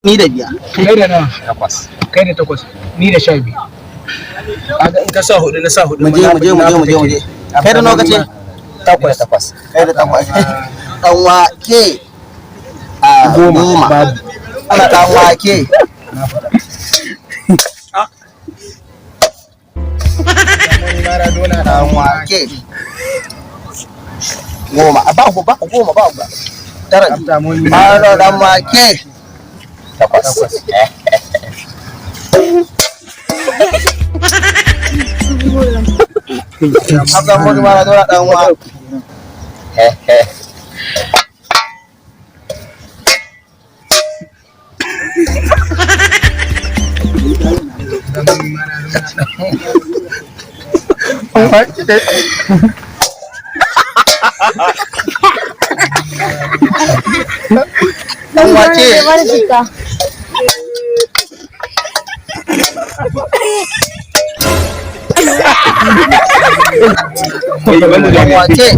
Ni da biyar. Kai da nawa? Takwas. Kai da takwas. Ni da 12. Kaga in ka sa hudu na sa hudu. Mu je. Kai da nawa kace? Takwas. Kai da takwas. Dan wake goma. Ana dan wake. Maradona Dan wake. Goma. Ba goma. Tara. Maro dan wake. Takwas. Haka mu Maradona dan wake. Dan wake. Dan wake.